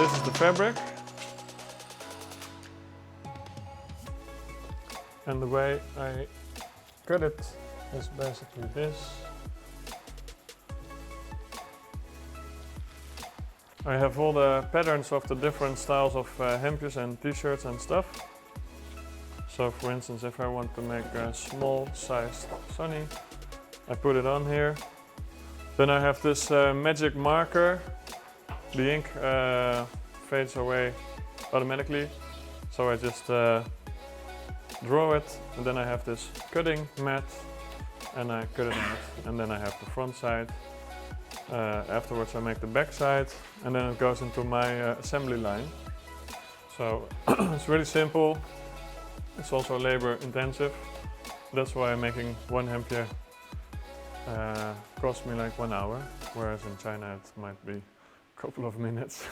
this is the fabric. And the way I cut it is basically this. I have all the patterns of the different styles of hempjes and t-shirts and stuff. So for instance, if I want to make a small sized sunny, I put it on here. Then I have this magic marker. The ink fades away automatically. So I just draw it, and then I have this cutting mat and I cut it out. And then I have the front side. Afterwards I make the back side, and then it goes into my assembly line. So it's really simple. It's also labor intensive. That's why making one hempje cost me like 1 hour, whereas in China it might be a couple of minutes.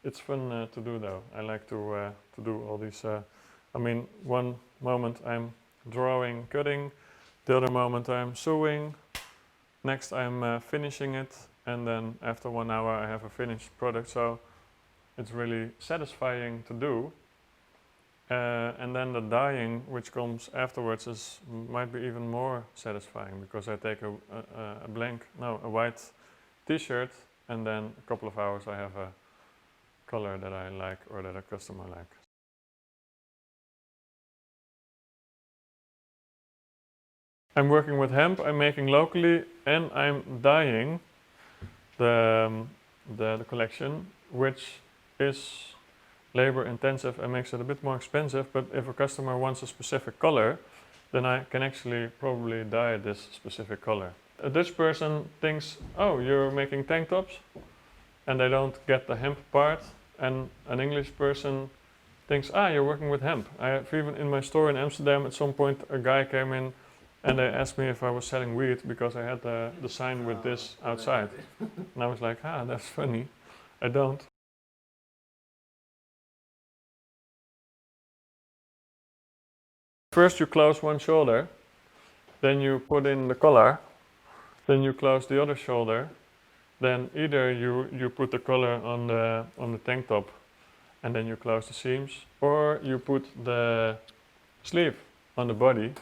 It's fun to do though. I like to do all these. I mean, one moment I'm drawing, cutting, the other moment I'm sewing, next I'm finishing it, and then after 1 hour I have a finished product. So it's really satisfying to do. And then the dyeing, which comes afterwards, might be even more satisfying, because I take a white t-shirt, and then a couple of hours I have a color that I like or that a customer likes. I'm working with hemp, I'm making locally, and I'm dyeing the collection, which is labor intensive and makes it a bit more expensive. But if a customer wants a specific color, then I can actually probably dye this specific color. A Dutch person thinks, oh, you're making tank tops, and they don't get the hemp part. And an English person thinks, ah, you're working with hemp. I have even in my store in Amsterdam, at some point a guy came in and they asked me if I was selling weed, because I had the sign with this outside. And I was like, ah, that's funny. I don't. First you close one shoulder, then you put in the collar, then you close the other shoulder, then either you put the collar on the tank top and then you close the seams, or you put the sleeve on the body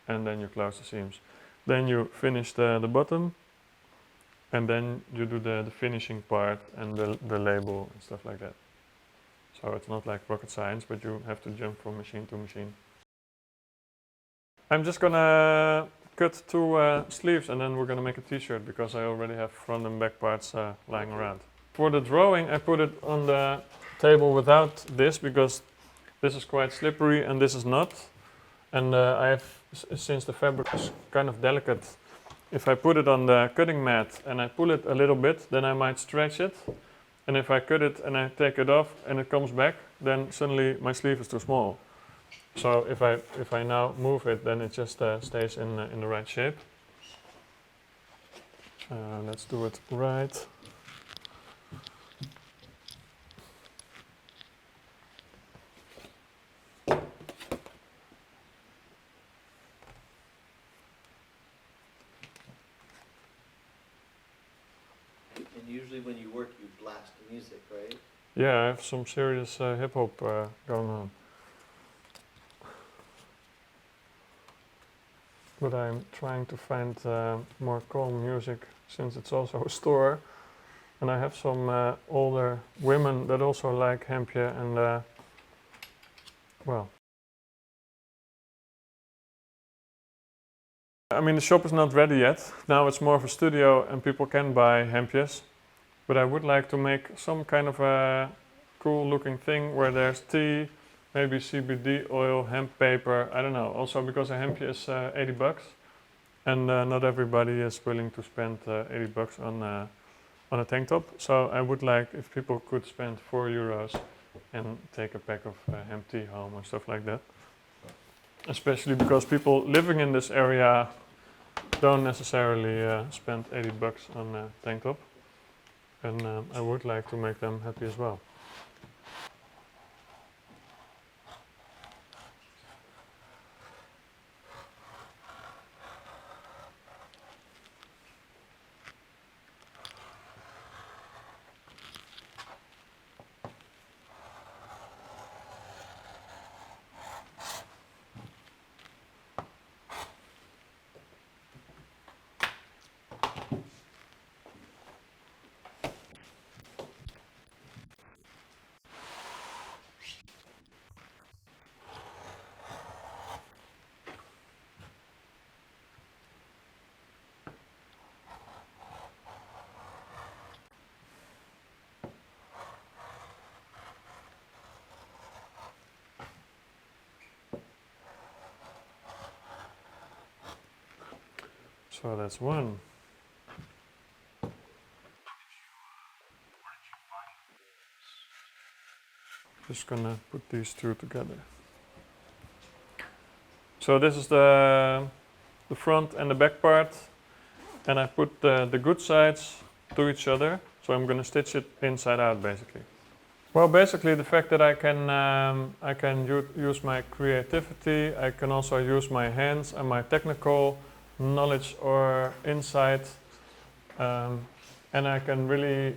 and then you close the seams. Then you finish the bottom, and then you do the finishing part and the label and stuff like that. So it's not like rocket science, but you have to jump from machine to machine. I'm just gonna cut 2 sleeves, and then we're gonna make a t-shirt, because I already have front and back parts lying around. For the drawing, I put it on the table without this, because this is quite slippery and this is not. And I have, since the fabric is kind of delicate, if I put it on the cutting mat and I pull it a little bit, then I might stretch it. And if I cut it and I take it off and it comes back, then suddenly my sleeve is too small. So if I now move it, then it just stays in the right shape. Let's do it right. And usually when you work, you blast the music, right? Yeah, I have some serious hip hop going on. But I'm trying to find more calm music, since it's also a store. And I have some older women that also like hempje, and well. I mean, the shop is not ready yet. Now it's more of a studio and people can buy hempjes. But I would like to make some kind of a cool looking thing where there's tea, maybe CBD oil, hemp paper, I don't know. Also because a hempje is 80 bucks. And not everybody is willing to spend 80 bucks on a tank top. So I would like if people could spend €4 and take a pack of hemp tea home or stuff like that. Especially because people living in this area don't necessarily spend 80 bucks on a tank top. And I would like to make them happy as well. So that's one. Just gonna put these two together. So this is the front and the back part, and I put the good sides to each other. So I'm gonna stitch it inside out, basically. Well, basically the fact that I can use my creativity, I can also use my hands and my technical knowledge or insight, and I can really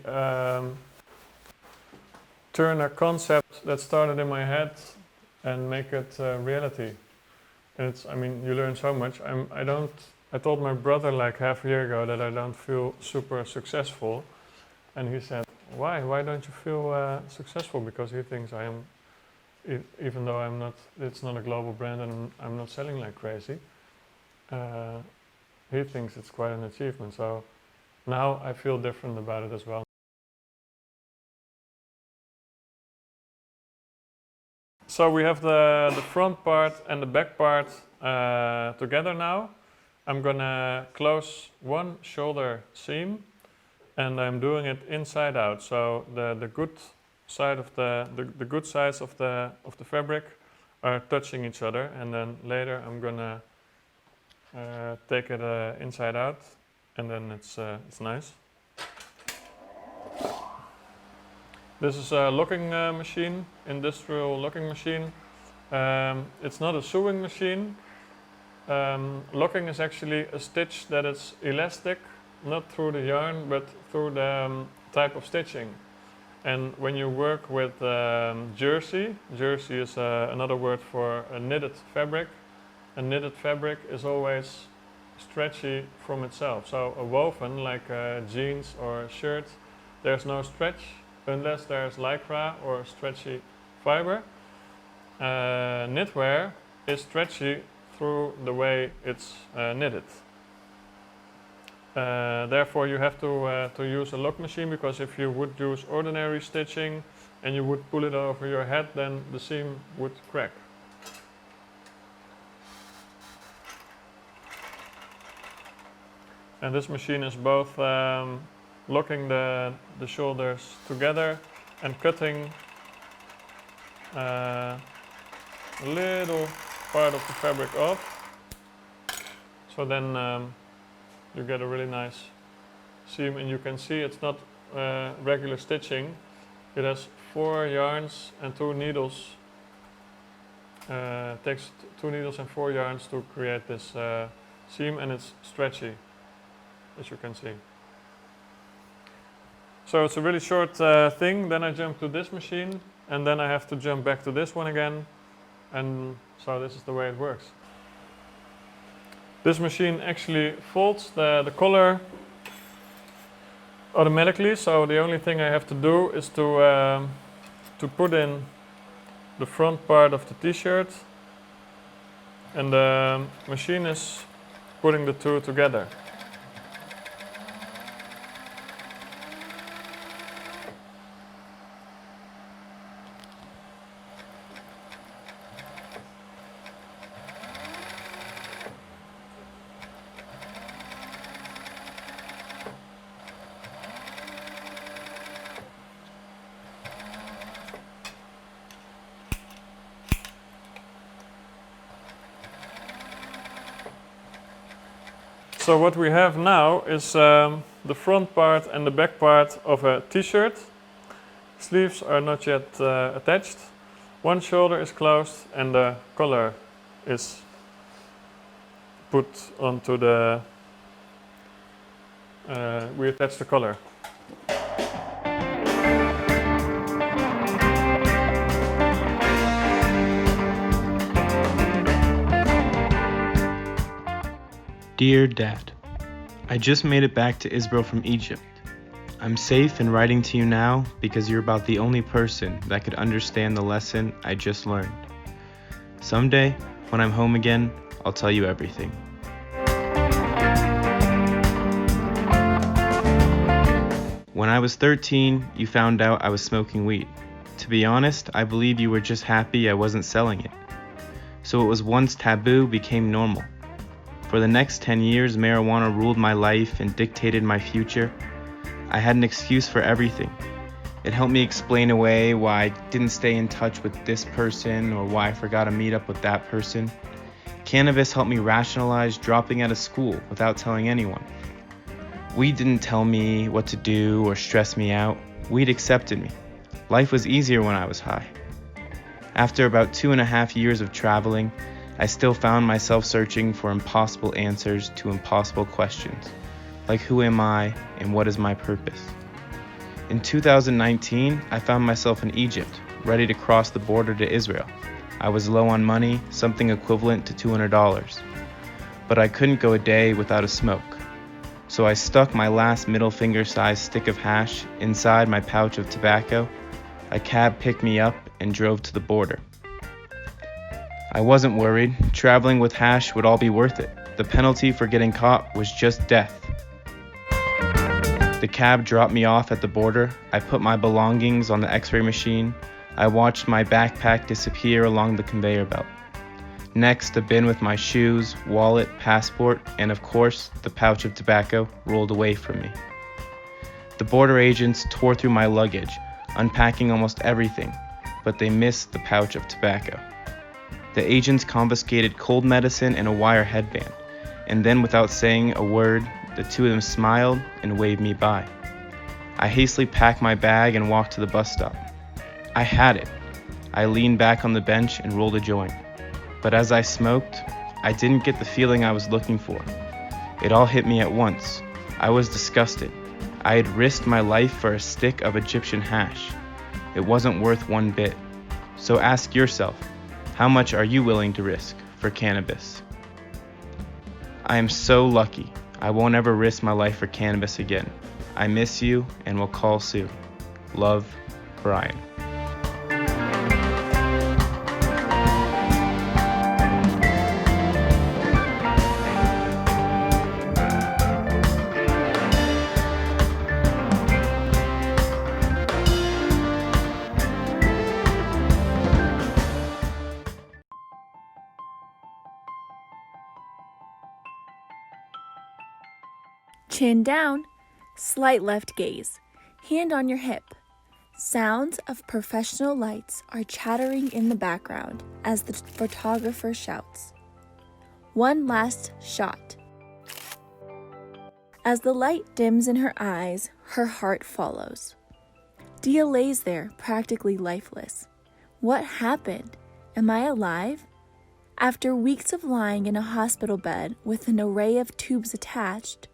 turn a concept that started in my head and make it reality. And it's, I mean, you learn so much. I told my brother like half a year ago that I don't feel super successful, and he said, why don't you feel successful? Because he thinks I am, even though I'm not, it's not a global brand and I'm not selling like crazy, he thinks it's quite an achievement. So now I feel different about it as well. So we have the front part and the back part together now. I'm gonna close one shoulder seam, and I'm doing it inside out. So the good side of the good sides of the fabric are touching each other, and then later I'm gonna take it inside out, and then it's nice. This is a locking machine, industrial locking machine. It's not a sewing machine. Locking is actually a stitch that is elastic, not through the yarn, but through the type of stitching. And when you work with jersey is another word for a knitted fabric. A knitted fabric is always stretchy from itself. So a woven, like jeans or a shirt, there's no stretch unless there's lycra or stretchy fiber. Knitwear is stretchy through the way it's knitted. Therefore you have to use a lock machine, because if you would use ordinary stitching and you would pull it over your head, then the seam would crack. And this machine is both locking the shoulders together and cutting a little part of the fabric off. So then you get a really nice seam, and you can see it's not regular stitching. It has 4 yarns and 2 needles. It takes 2 needles and 4 yarns to create this seam, and it's stretchy, as you can see. So it's a really short thing. Then I jump to this machine, and then I have to jump back to this one again. And so this is the way it works. This machine actually folds the collar automatically. So the only thing I have to do is to put in the front part of the t-shirt, and the machine is putting the two together. So what we have now is the front part and the back part of a t-shirt. Sleeves are not yet attached. One shoulder is closed and the collar is put onto the... we attach the collar. Dear Dad, I just made it back to Israel from Egypt. I'm safe in writing to you now because you're about the only person that could understand the lesson I just learned. Someday, when I'm home again, I'll tell you everything. When I was 13, you found out I was smoking weed. To be honest, I believe you were just happy I wasn't selling it. So what was once taboo became normal. For the next 10 years, marijuana ruled my life and dictated my future. I had an excuse for everything. It helped me explain away why I didn't stay in touch with this person or why I forgot to meet up with that person. Cannabis helped me rationalize dropping out of school without telling anyone. Weed didn't tell me what to do or stress me out. Weed accepted me. Life was easier when I was high. After about 2.5 years of traveling, I still found myself searching for impossible answers to impossible questions, like who am I and what is my purpose? In 2019, I found myself in Egypt, ready to cross the border to Israel. I was low on money, something equivalent to $200, but I couldn't go a day without a smoke. So I stuck my last middle finger-sized stick of hash inside my pouch of tobacco. A cab picked me up and drove to the border. I wasn't worried. Traveling with hash would all be worth it. The penalty for getting caught was just death. The cab dropped me off at the border. I put my belongings on the x-ray machine. I watched my backpack disappear along the conveyor belt. Next, a bin with my shoes, wallet, passport, and of course, the pouch of tobacco rolled away from me. The border agents tore through my luggage, unpacking almost everything, but they missed the pouch of tobacco. The agents confiscated cold medicine and a wire headband, and then without saying a word, the two of them smiled and waved me by. I hastily packed my bag and walked to the bus stop. I had it. I leaned back on the bench and rolled a joint. But as I smoked, I didn't get the feeling I was looking for. It all hit me at once. I was disgusted. I had risked my life for a stick of Egyptian hash. It wasn't worth one bit. So ask yourself, how much are you willing to risk for cannabis? I am so lucky. I won't ever risk my life for cannabis again. I miss you and will call soon. Love, Brian. Chin down, slight left gaze, hand on your hip. Sounds of professional lights are chattering in the background as the photographer shouts. One last shot. As the light dims in her eyes, her heart follows. Dia lays there, practically lifeless. What happened? Am I alive? After weeks of lying in a hospital bed with an array of tubes attached,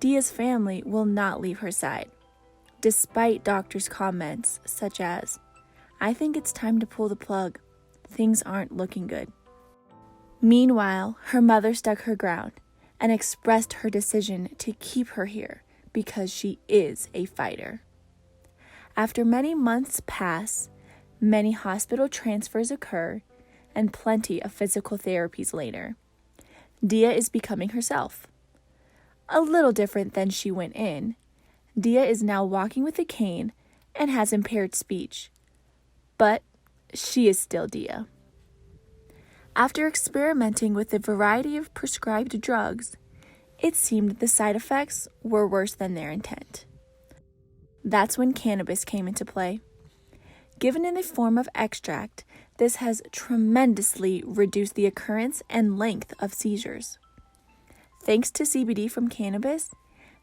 Dia's family will not leave her side, despite doctors' comments such as, "I think it's time to pull the plug. Things aren't looking good." Meanwhile, her mother stuck her ground and expressed her decision to keep her here because she is a fighter. After many months pass, many hospital transfers occur, and plenty of physical therapies later, Dia is becoming herself. A little different than she went in, Dia is now walking with a cane and has impaired speech, but she is still Dia. After experimenting with a variety of prescribed drugs, it seemed the side effects were worse than their intent. That's when cannabis came into play. Given in the form of extract, this has tremendously reduced the occurrence and length of seizures. Thanks to CBD from cannabis,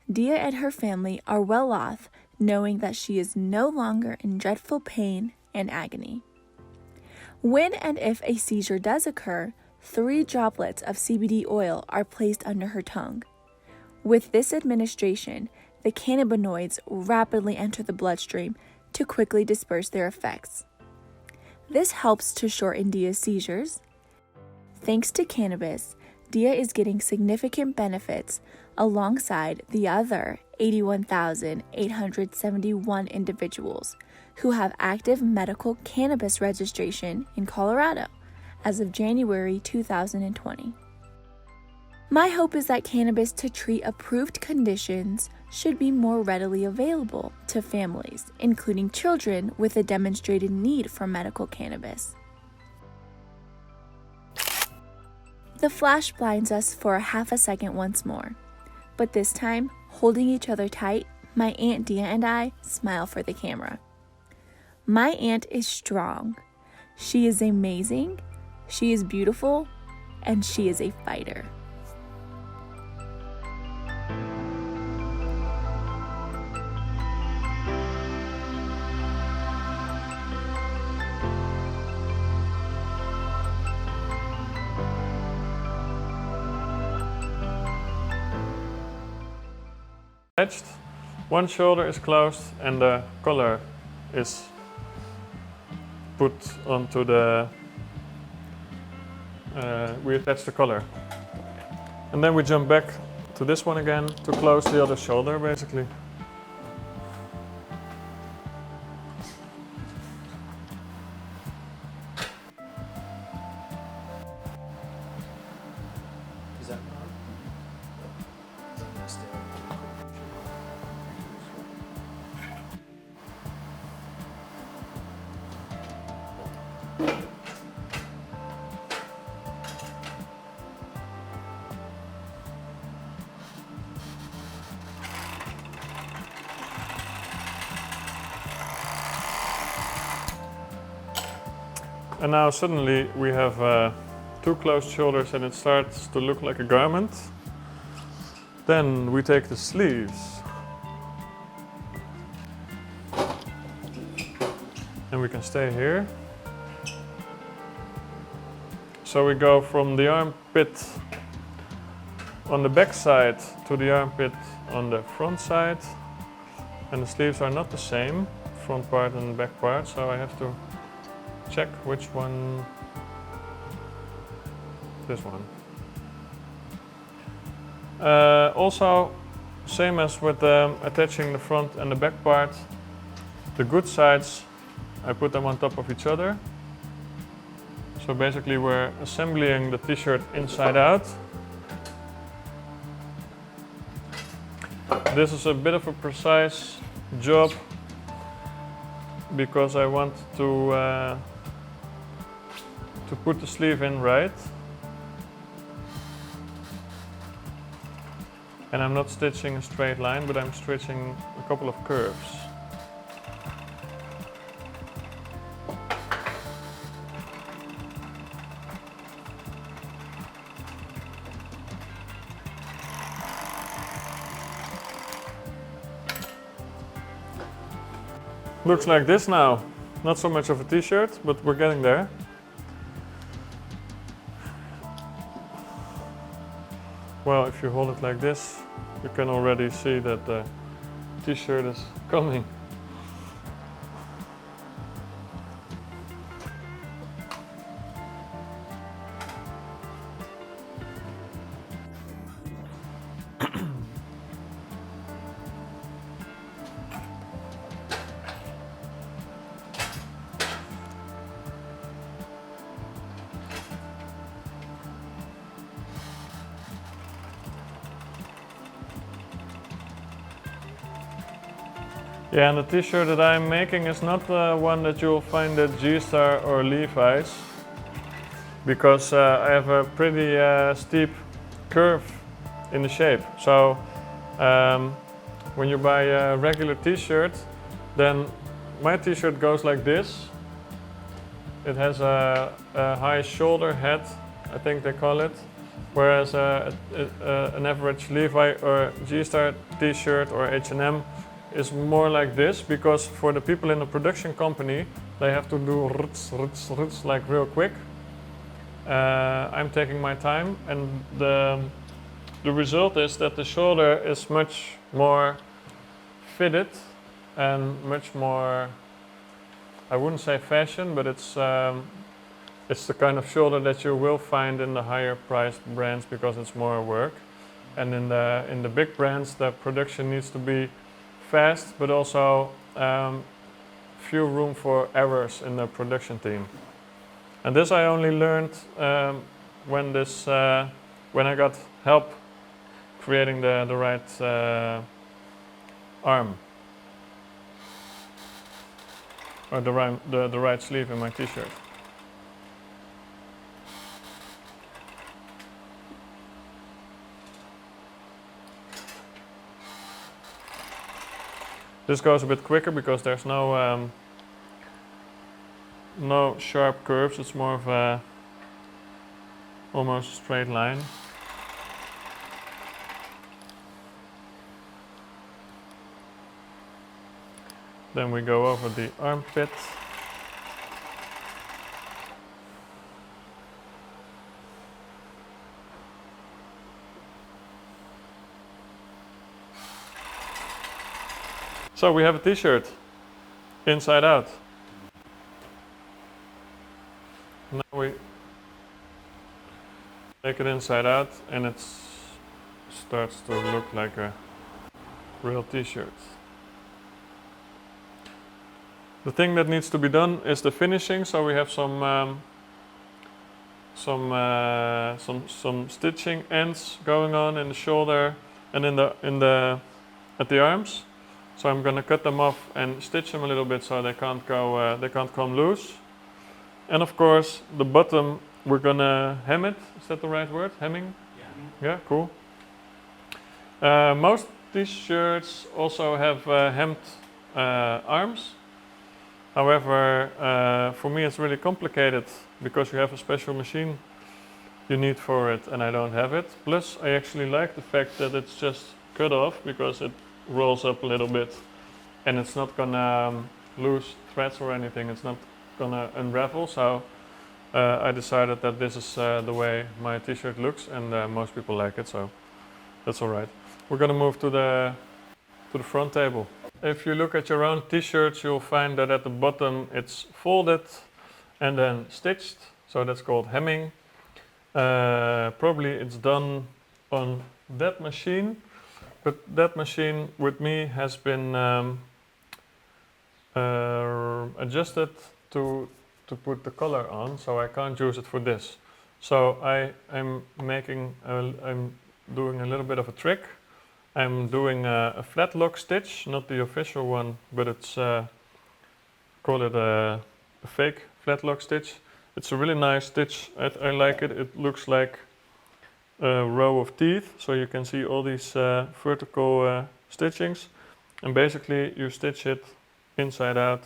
Dia and her family are well off knowing that she is no longer in dreadful pain and agony. When and if a seizure does occur, 3 droplets of CBD oil are placed under her tongue. With this administration, the cannabinoids rapidly enter the bloodstream to quickly disperse their effects. This helps to shorten Dia's seizures. Thanks to cannabis, Dia is getting significant benefits alongside the other 81,871 individuals who have active medical cannabis registration in Colorado as of January 2020. My hope is that cannabis to treat approved conditions should be more readily available to families, including children with a demonstrated need for medical cannabis. The flash blinds us for a half a second once more. But this time, holding each other tight, my Aunt Dia and I smile for the camera. My aunt is strong. She is amazing. She is beautiful. And she is a fighter. Attached, one shoulder is closed and the collar is put onto the, we attach the collar. And then we jump back to this one again to close the other shoulder basically. Is that wrong? And now suddenly we have two closed shoulders and it starts to look like a garment. Then we take the sleeves and we can stay here. So we go from the armpit on the back side to the armpit on the front side, and the sleeves are not the same, front part and back part, so I have to check which one. This one. Also, same as with attaching the front and the back part, the good sides, I put them on top of each other. So basically we're assembling the t-shirt inside out. This is a bit of a precise job because I want to put the sleeve in right. And I'm not stitching a straight line, but I'm stitching a couple of curves. Looks like this now. Not so much of a t-shirt, but we're getting there. Well, if you hold it like this, you can already see that the t-shirt is coming. Yeah, and the t-shirt that I'm making is not the one that you'll find at G-Star or Levi's, because I have a pretty steep curve in the shape. So when you buy a regular t-shirt, then my t-shirt goes like this. It has a high shoulder head, I think they call it, whereas an average Levi or G-Star t-shirt or H&M is more like this, because for the people in the production company, they have to do ruts like real quick. I'm taking my time, and the result is that the shoulder is much more fitted and much more, I wouldn't say fashion, but it's the kind of shoulder that you will find in the higher priced brands because it's more work. And in the big brands, the production needs to be fast, but also few room for errors in the production team. And this I only learned when I got help creating the right arm or the right sleeve in my t-shirt. This goes a bit quicker because there's no sharp curves. It's more of a almost straight line. Then we go over the armpit. So we have a t-shirt, inside out. Now we take it inside out and it starts to look like a real t-shirt. The thing that needs to be done is the finishing. So we have some stitching ends going on in the shoulder and at the arms. So I'm gonna cut them off and stitch them a little bit so they can't come loose. And of course, the bottom we're gonna hem it. Is that the right word? Hemming? Yeah, cool. Most t-shirts also have hemmed arms. However, for me it's really complicated because you have a special machine you need for it and I don't have it. Plus I actually like the fact that it's just cut off because it rolls up a little bit and it's not gonna lose threads or anything. It's not gonna unravel. So I decided that this is the way my t-shirt looks and most people like it, so that's alright. We're gonna move to the front table. If you look at your own t-shirts, you'll find that at the bottom it's folded and then stitched, so that's called hemming. Probably it's done on that machine, but that machine with me has been adjusted to put the color on, so I can't use it for this. So I'm doing a little bit of a trick. I'm doing a flat lock stitch, not the official one, but it's call it a fake flat lock stitch. It's a really nice stitch. I like it. It looks like a row of teeth, so you can see all these vertical stitchings. And basically, you stitch it inside out,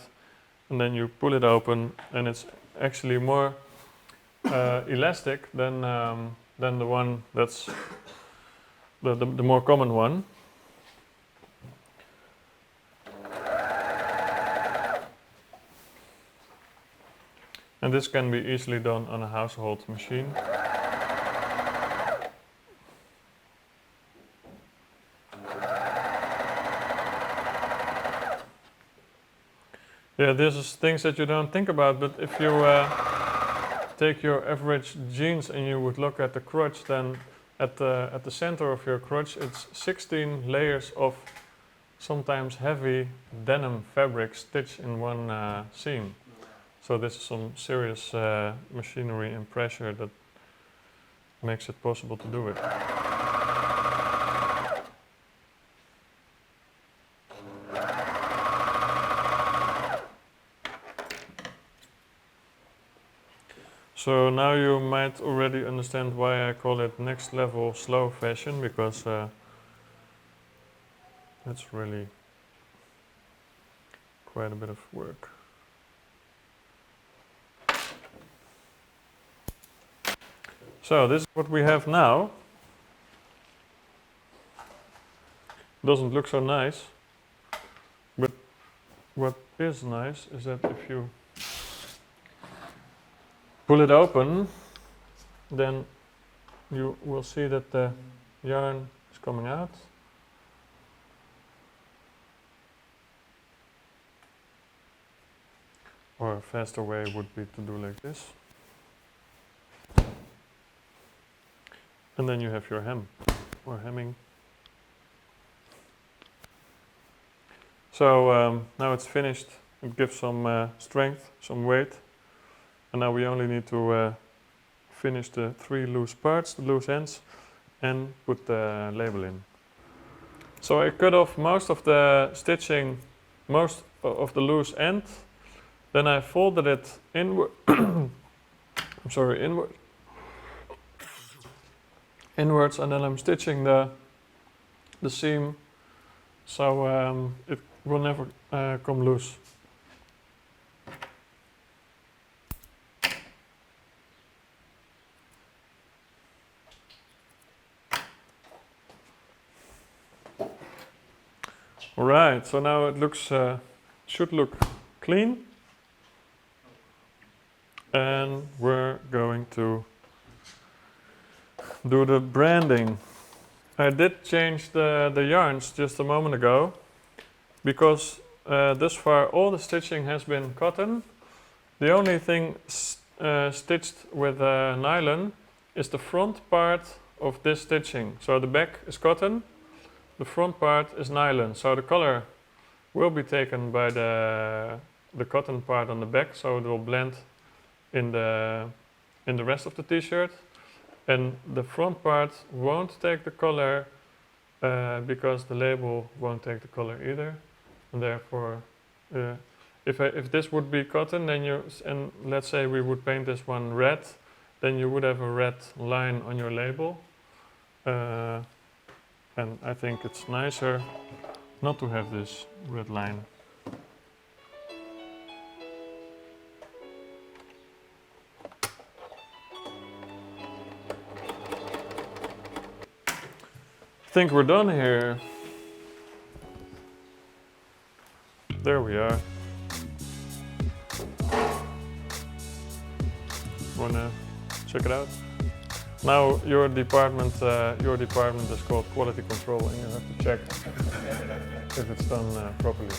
and then you pull it open, and it's actually more elastic than the one that's the more common one. And this can be easily done on a household machine. Yeah, this is things that you don't think about, but if you take your average jeans and you would look at the crotch, then at the center of your crotch, it's 16 layers of sometimes heavy denim fabric stitched in one seam. So this is some serious machinery and pressure that makes it possible to do it. So now you might already understand why I call it next level slow fashion, because that's really quite a bit of work. So this is what we have now. Doesn't look so nice, but what is nice is that if you pull it open, then you will see that the yarn is coming out. Or a faster way would be to do like this. And then you have your hem, or hemming. So now it's finished. It gives some strength, some weight. And now we only need to finish the 3 loose parts, the loose ends, and put the label in. So I cut off most of the stitching, most of the loose end. Then I folded it inward. Inwards, and then I'm stitching the seam so it will never come loose. Alright, so now it looks should look clean. And we're going to do the branding. I did change the yarns just a moment ago because thus far all the stitching has been cotton. The only thing stitched with nylon is the front part of this stitching. So the back is cotton, the front part is nylon. So the color will be taken by the cotton part on the back, so it will blend in the rest of the t-shirt. And the front part won't take the color because the label won't take the color either. And therefore, if this would be cotton, then and let's say we would paint this one red, then you would have a red line on your label. And I think it's nicer not to have this red line. I think we're done here. There we are. Wanna check it out? Now your department is called quality control, and you have to check if it's done properly.